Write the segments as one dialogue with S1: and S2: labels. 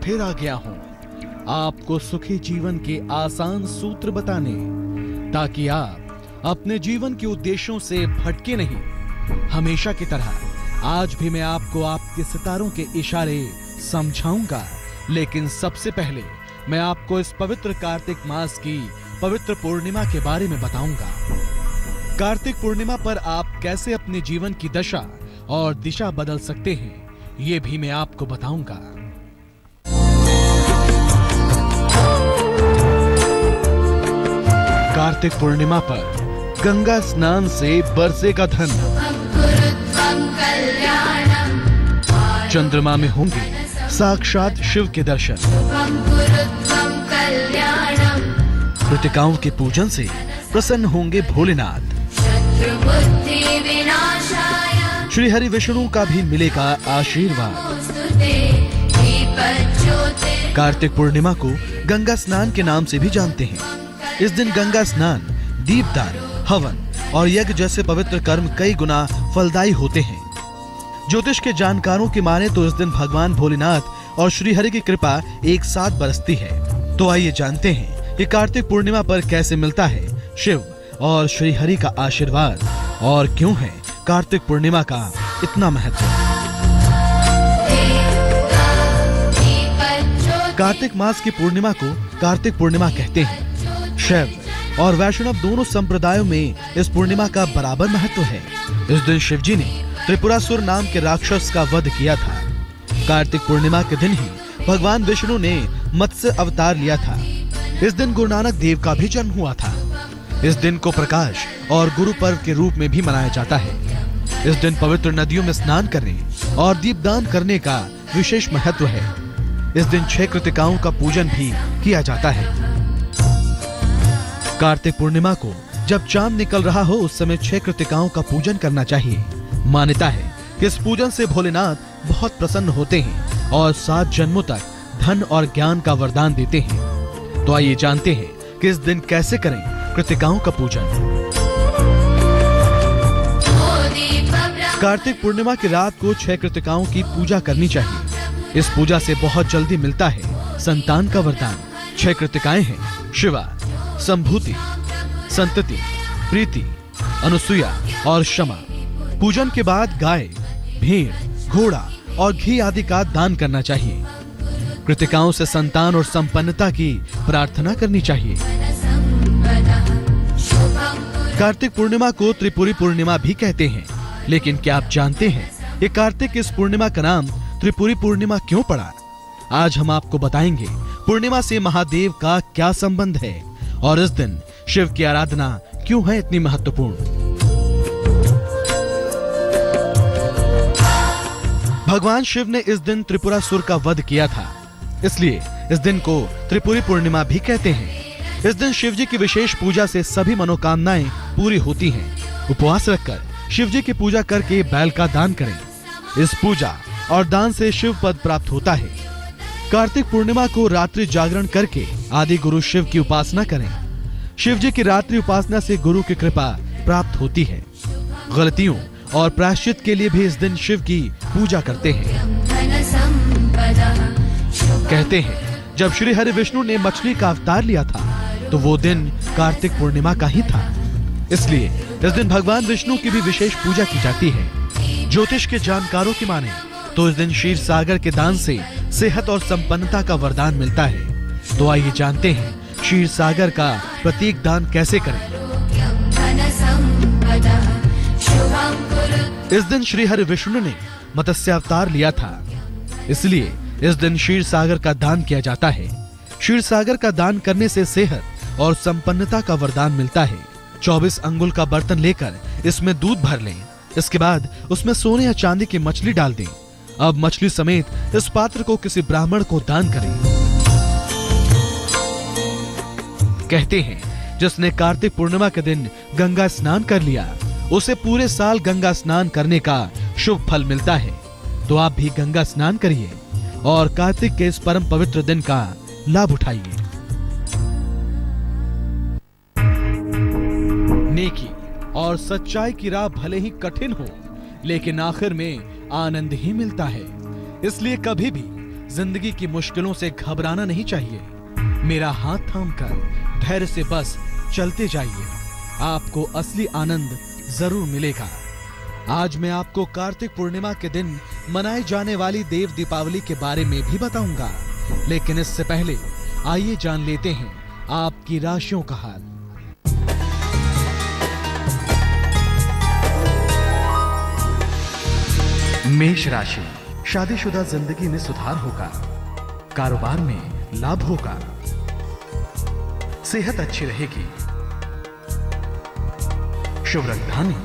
S1: फिर आ गया हूँ आपको सुखी जीवन के आसान सूत्र बताने, ताकि आप अपने जीवन के उद्देश्यों से भटके नहीं। हमेशा की तरह आज भी मैं आपको आपके सितारों के इशारे समझाऊंगा, लेकिन सबसे पहले मैं आपको इस पवित्र कार्तिक मास की पवित्र पूर्णिमा के बारे में बताऊंगा। कार्तिक पूर्णिमा पर आप कैसे अपने जीवन की दशा और दिशा बदल सकते हैं, ये भी मैं आपको बताऊंगा। कार्तिक पूर्णिमा पर गंगा स्नान से बरसेगा धन, चंद्रमा में होंगे साक्षात शिव के दर्शन, कृतिकाओं के पूजन से प्रसन्न होंगे भोलेनाथ, श्री हरि विष्णु का भी मिलेगा आशीर्वाद। कार्तिक पूर्णिमा को गंगा स्नान के नाम से भी जानते हैं। इस दिन गंगा स्नान, दीपदान, हवन और यज्ञ जैसे पवित्र कर्म कई गुना फलदायी होते हैं। ज्योतिष के जानकारों की माने तो इस दिन भगवान भोलेनाथ और श्री हरि की कृपा एक साथ बरसती है। तो आइए जानते हैं कि कार्तिक पूर्णिमा पर कैसे मिलता है शिव और श्री हरि का आशीर्वाद, और क्यों है कार्तिक पूर्णिमा का इतना महत्व। कार्तिक मास की पूर्णिमा को कार्तिक पूर्णिमा कहते हैं। शैव और वैष्णव दोनों संप्रदायों में इस पूर्णिमा का बराबर महत्व है। इस दिन शिवजी ने त्रिपुरासुर नाम के राक्षस का वध किया था। कार्तिक पूर्णिमा के दिन ही भगवान विष्णु ने मत्स्य अवतार लिया था। इस दिन गुरु नानक देव का भी जन्म हुआ था। इस दिन को प्रकाश और गुरु पर्व के रूप में भी मनाया जाता है। इस दिन पवित्र नदियों में स्नान करने और दीपदान करने का विशेष महत्व है। इस दिन 6 कृतिकाओं का पूजन भी किया जाता है। कार्तिक पूर्णिमा को जब चांद निकल रहा हो उस समय 6 कृतिकाओं का पूजन करना चाहिए। मान्यता है कि इस पूजन से भोलेनाथ बहुत प्रसन्न होते हैं और 7 जन्मों तक धन और ज्ञान का वरदान देते हैं। तो आइए जानते हैं कि इस दिन कैसे करें कृतिकाओं का पूजन। कार्तिक पूर्णिमा की रात को 6 कृतिकाओं की पूजा करनी चाहिए। इस पूजा से बहुत जल्दी मिलता है संतान का वरदान। 6 कृतिकाएं हैं शिवा, संभूति, संतति, प्रीति, अनुसुया और क्षमा। पूजन के बाद गाय, भेड़, घोड़ा और घी आदि का दान करना चाहिए। कृतिकाओं से संतान और संपन्नता की प्रार्थना करनी चाहिए। कार्तिक पूर्णिमा को त्रिपुरी पूर्णिमा भी कहते हैं, लेकिन क्या आप जानते हैं कि कार्तिक इस पूर्णिमा का नाम त्रिपुरी पूर्णिमा क्यों पड़ा? आज हम आपको बताएंगे पूर्णिमा से महादेव का क्या संबंध है और इस दिन शिव की आराधना क्यों है इतनी महत्वपूर्ण। भगवान शिव ने इस दिन त्रिपुरासुर का वध किया था, इसलिए इस दिन को त्रिपुरी पूर्णिमा भी कहते हैं। इस दिन शिव जी की विशेष पूजा से सभी मनोकामनाएं पूरी होती हैं। उपवास रखकर शिव जी की पूजा करके बैल का दान करें। इस पूजा और दान से शिव पद प्राप्त होता है। कार्तिक पूर्णिमा को रात्रि जागरण करके आदि गुरु शिव की उपासना करें। शिव जी की रात्रि उपासना से गुरु की कृपा प्राप्त होती है। गलतियों और प्रायश्चित के लिए भी इस दिन शिव की पूजा करते हैं। कहते हैं जब श्री हरि विष्णु ने मछली का अवतार लिया था तो वो दिन कार्तिक पूर्णिमा का ही था, इसलिए इस दिन भगवान विष्णु की भी विशेष पूजा की जाती है। ज्योतिष के जानकारों की माने तो इस दिन क्षीर सागर के दान से सेहत और संपन्नता का वरदान मिलता है। तो आइए जानते हैं क्षीर सागर का प्रतीक दान कैसे करें। इस दिन श्री हरि विष्णु ने मत्स्य अवतार लिया था, इसलिए इस दिन क्षीर सागर का दान किया जाता है। क्षीर सागर का दान करने से सेहत और संपन्नता का वरदान मिलता है। 24 अंगुल का बर्तन लेकर इसमें दूध भर लें। इसके बाद उसमें सोने या चांदी की मछली डाल दें। अब मछली समेत इस पात्र को किसी ब्राह्मण को दान करें। कहते हैं जिसने कार्तिक पूर्णिमा के दिन गंगा स्नान कर लिया उसे पूरे साल गंगा स्नान करने का शुभ फल मिलता है। तो आप भी गंगा स्नान करिए और कार्तिक के इस परम पवित्र दिन का लाभ उठाइए। नेकी और सच्चाई की राह भले ही कठिन हो, लेकिन आखिर में आनंद ही मिलता है। इसलिए कभी भी जिंदगी की मुश्किलों से घबराना नहीं चाहिए। मेरा हाथ थामकर धैर्य से बस चलते जाइए, आपको असली आनंद जरूर मिलेगा। आज मैं आपको कार्तिक पूर्णिमा के दिन मनाई जाने वाली देव दीपावली के बारे में भी बताऊंगा, लेकिन इससे पहले आइए जान लेते हैं आपकी राशियों का हाल। मेष राशि, शादीशुदा जिंदगी में सुधार होगा, कारोबार में लाभ होगा, सेहत अच्छी रहेगी, शुभ रंग धानी,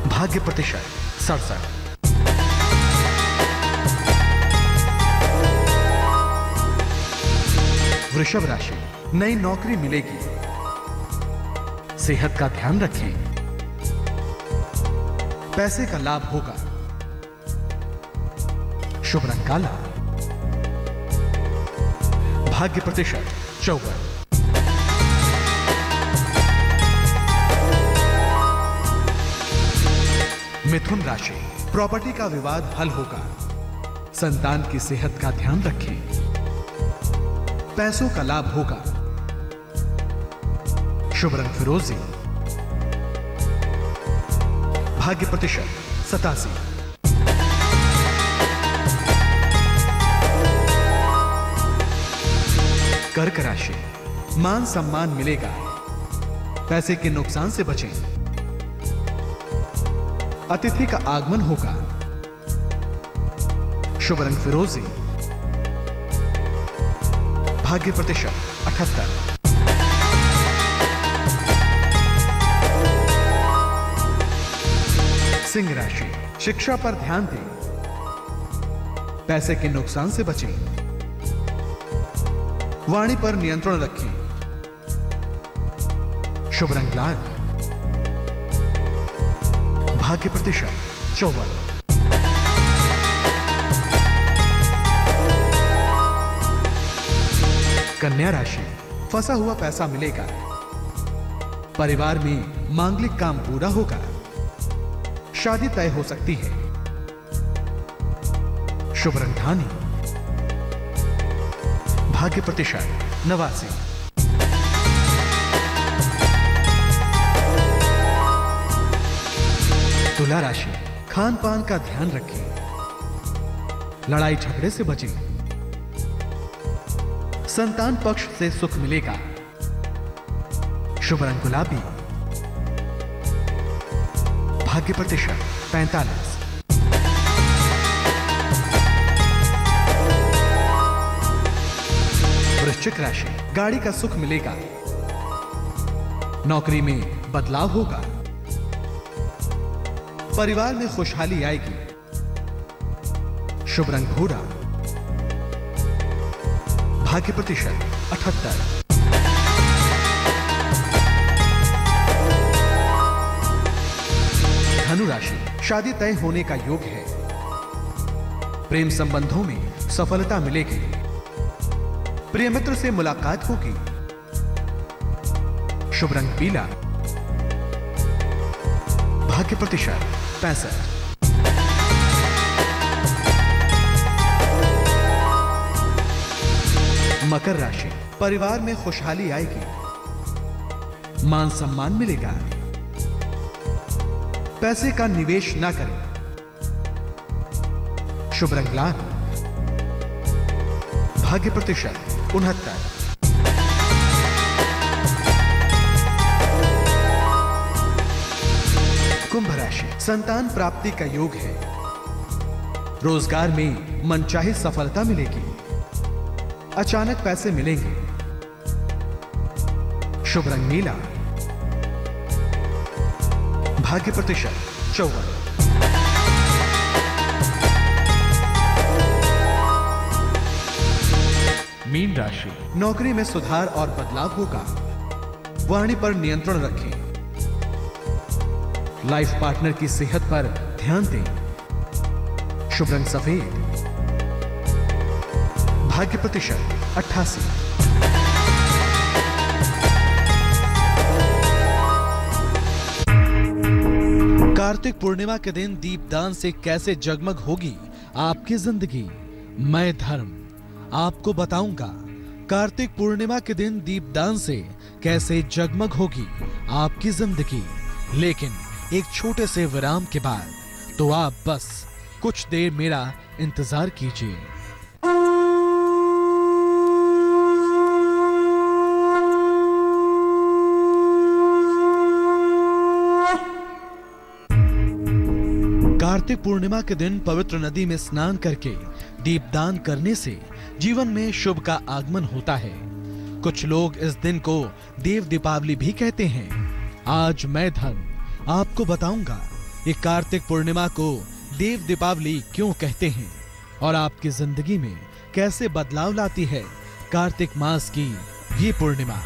S1: भाग्य प्रतिशत 67। वृषभ राशि, नई नौकरी मिलेगी, सेहत का ध्यान रखें, पैसे का लाभ होगा, शुभ रंग काला, भाग्य प्रतिशत 54। मिथुन राशि, प्रॉपर्टी का विवाद हल होगा, संतान की सेहत का ध्यान रखें, पैसों का लाभ होगा, शुभ रंग फिरोजी, भाग्य प्रतिशत 87। कर्क राशि, मान सम्मान मिलेगा, पैसे के नुकसान से बचें, अतिथि का आगमन होगा, शुभ रंग फिरोजी, भाग्य प्रतिशत 78। सिंह राशि, शिक्षा पर ध्यान दें, पैसे के नुकसान से बचें, वाणी पर नियंत्रण रखें, शुभ रंग लाल, भाग्य प्रतिशत 54। कन्या राशि, फंसा हुआ पैसा मिलेगा, परिवार में मांगलिक काम पूरा होगा, शादी तय हो सकती है, शुभ रंग धानी, भाग्य प्रतिशत 89। तुला राशि, खान पान का ध्यान रखें, लड़ाई झगड़े से बचें, संतान पक्ष से सुख मिलेगा, शुभ रंग गुलाबी, भाग्य प्रतिशत 45। वृश्चिक राशि, गाड़ी का सुख मिलेगा, नौकरी में बदलाव होगा, परिवार में खुशहाली आएगी, शुभ रंग भूरा, भाग्य प्रतिशत 78। धनु राशि, शादी तय होने का योग है, प्रेम संबंधों में सफलता मिलेगी, प्रिय मित्र से मुलाकात होगी, शुभ रंग पीला, भाग्य प्रतिशत 65। मकर राशि, परिवार में खुशहाली आएगी, मान सम्मान मिलेगा, पैसे का निवेश ना करें, शुभ रंग लाल, भाग्य प्रतिशत 69। कुंभ राशि, संतान प्राप्ति का योग है, रोजगार में मनचाही सफलता मिलेगी, अचानक पैसे मिलेंगे, शुभ रंग नीला, भाग्य प्रतिशत 54। मीन राशि, नौकरी में सुधार और बदलाव होगा, वाणी पर नियंत्रण रखें, लाइफ पार्टनर की सेहत पर ध्यान दें, शुभ रंग सफेद, भाग्य प्रतिशत 88। कार्तिक पूर्णिमा के दिन दीपदान से कैसे जगमग होगी आपकी जिंदगी, मैं धर्म। आपको बताऊंगा कार्तिक पूर्णिमा के दिन दीपदान से कैसे जगमग होगी आपकी जिंदगी। लेकिन एक छोटे से विराम के बाद तो आप बस कुछ देर मेरा इंतजार कीजिए। कार्तिक पूर्णिमा के दिन पवित्र नदी में स्नान करके दीपदान करने से जीवन में शुभ का आगमन होता है। कुछ लोग इस दिन को देव दीपावली भी कहते हैं। आज मैं धर्म आपको बताऊंगा ये कार्तिक पूर्णिमा को देव दीपावली क्यों कहते हैं और आपकी जिंदगी में कैसे बदलाव लाती है कार्तिक मास की ये पूर्णिमा।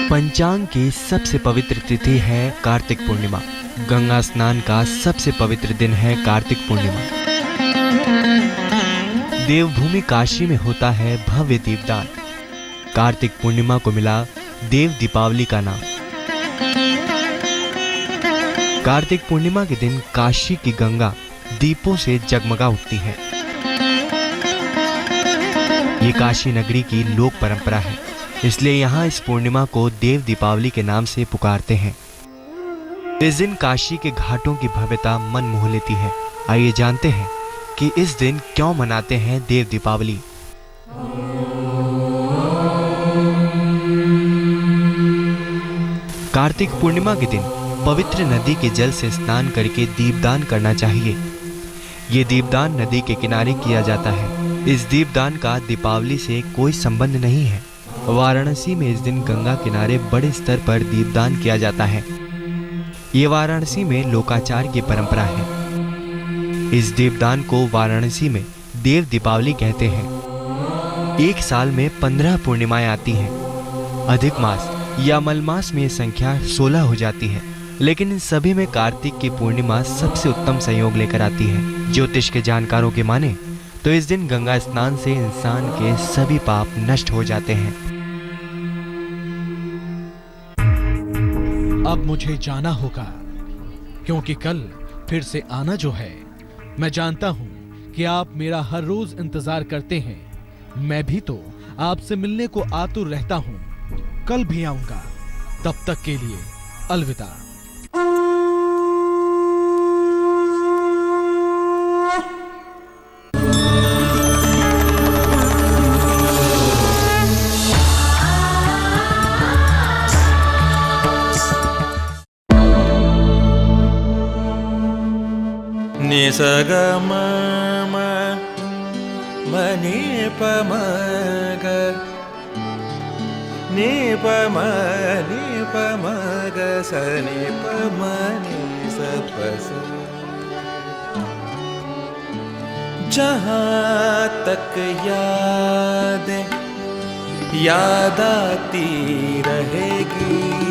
S2: पंचांग की सबसे पवित्र तिथि है कार्तिक पूर्णिमा। गंगा स्नान का सबसे पवित्र दिन है कार्तिक पूर्णिमा। देवभूमि काशी में होता है भव्य दीपदान। कार्तिक पूर्णिमा को मिला देव दीपावली का नाम। कार्तिक पूर्णिमा के दिन काशी की गंगा दीपों से जगमगा उठती है। ये काशी नगरी की लोक परंपरा है, इसलिए यहाँ इस पूर्णिमा को देव दीपावली के नाम से पुकारते हैं। इस दिन काशी के घाटों की भव्यता मन मोह लेती है। आइए जानते हैं कि इस दिन क्यों मनाते हैं देव दीपावली। कार्तिक पूर्णिमा के दिन पवित्र नदी के जल से स्नान करके दीपदान करना चाहिए। ये दीपदान नदी के किनारे किया जाता है। इस दीपदान का दीपावली से कोई संबंध नहीं है। वाराणसी में इस दिन गंगा किनारे बड़े स्तर पर दीपदान किया जाता है। ये वाराणसी में लोकाचार की परंपरा है। इस दीपदान को वाराणसी में देव दीपावली कहते हैं। एक साल में 15 पूर्णिमाएं आती हैं। अधिक मास या मलमास में संख्या 16 हो जाती है, लेकिन इन सभी में कार्तिक की पूर्णिमा सबसे उत्तम संयोग लेकर आती है। ज्योतिष के जानकारों के माने तो इस दिन गंगा स्नान से इंसान के सभी पाप नष्ट हो जाते हैं।
S1: अब मुझे जाना होगा क्योंकि कल फिर से आना जो है। मैं जानता हूं कि आप मेरा हर रोज इंतजार करते हैं। मैं भी तो आपसे मिलने को आतुर रहता हूं। कल भी आऊंगा। तब तक के लिए अलविदा।
S3: निसग म नि प म ग नि प म ग स नि प म नि स प स। जहाँ तक याद आती रहेगी